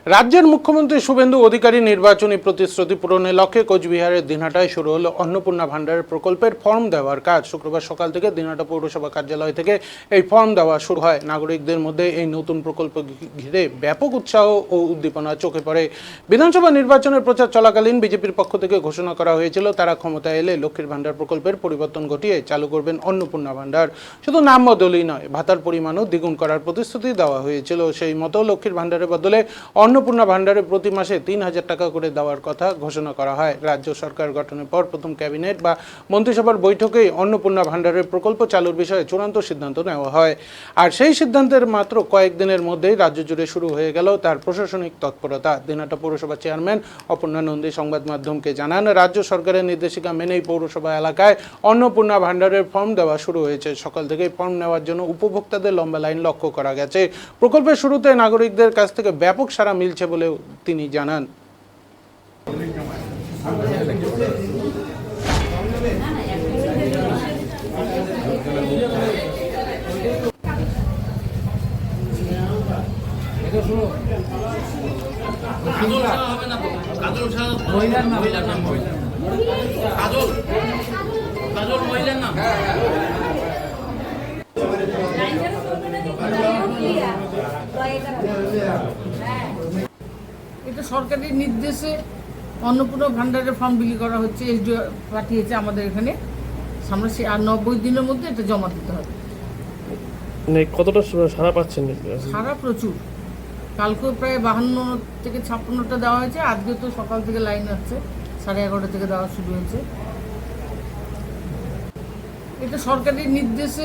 রাজ্যের মুখ্যমন্ত্রী শুভেন্দু অধিকারী নির্বাচনী প্রতিশ্রুতি পূরণের লক্ষ্যে কোচবিহারের দিনহাটায় শুরু হলো অন্নপূর্ণা ভান্ডারের প্রকল্পের ফর্ম দেওয়ার কাজ। শুক্রবার সকাল থেকে দিনহাটা পৌরসভা কার্যালয় থেকে এই ফর্ম দেওয়া শুরু হয়। নাগরিকদের মধ্যে এই নতুন প্রকল্প ঘিরে ব্যাপক উৎসাহ ও উদ্দীপনা চোখে পড়ে। বিধানসভা নির্বাচনের প্রচার চলাকালীন বিজেপির পক্ষ থেকে ঘোষণা করা হয়েছিল তারা ক্ষমতায় এলে লক্ষ্মীর ভান্ডার প্রকল্পের পরিবর্তন ঘটিয়ে চালু করবেন অন্নপূর্ণা ভান্ডার। শুধু নাম বদলই নয়, ভাতার পরিমাণও দ্বিগুণ করার প্রতিশ্রুতি দেওয়া হয়েছিল। সেই মতো লক্ষ্মীর ভান্ডারের বদলে অন্নপূর্ণা ভান্ডারে প্রতি মাসে ৩,০০০ টাকা করে দেওয়ার কথা ঘোষণা করা হয়। রাজ্য সরকার গঠনের পর প্রথম ক্যাবিনেট বা মন্ত্রিসভার বৈঠকেই অন্নপূর্ণা ভান্ডারের প্রকল্প চালুর বিষয়ে চূড়ান্ত সিদ্ধান্ত নেওয়া হয়। আর সেই সিদ্ধান্তের মাত্র কয়েকদিনের মধ্যেই রাজ্য জুড়ে শুরু হয়ে গেল তার প্রশাসনিক তৎপরতা। দিনহাটা পৌরসভা চেয়ারম্যান অপর্ণা নন্দী সংবাদ মাধ্যমকে জানান, রাজ্য সরকারের নির্দেশিকা মেনেই পৌরসভা এলাকায় অন্নপূর্ণা ভান্ডারের ফর্ম দেওয়া শুরু হয়েছে। সকাল থেকেই ফর্ম নেওয়ার জন্য উপভোক্তাদের লম্বা লাইন লক্ষ্য করা গেছে। প্রকল্পের শুরুতে নাগরিকদের কাছ থেকে ব্যাপক সাড়া মিলছে বলেও তিনি জানান। এটা সরকারের নির্দেশে অন্নপূর্ণা ভান্ডারের ফর্ম বিলি করা হচ্ছে। এসডিও পাঠিয়েছে আমাদের এখানে। আমরা সে আর 90 দিনের মধ্যে এটা জমা দিতে হবে। মানে কতটা সাড়া পাচ্ছেন? সারা প্রচুর। কালকেও প্রায় 52 থেকে 56টা দেওয়া হয়েছে। আজকে তো সকাল থেকে লাইন আছে, 11:30 থেকে দেওয়া শুরু হয়েছে। এটা সরকারের নির্দেশে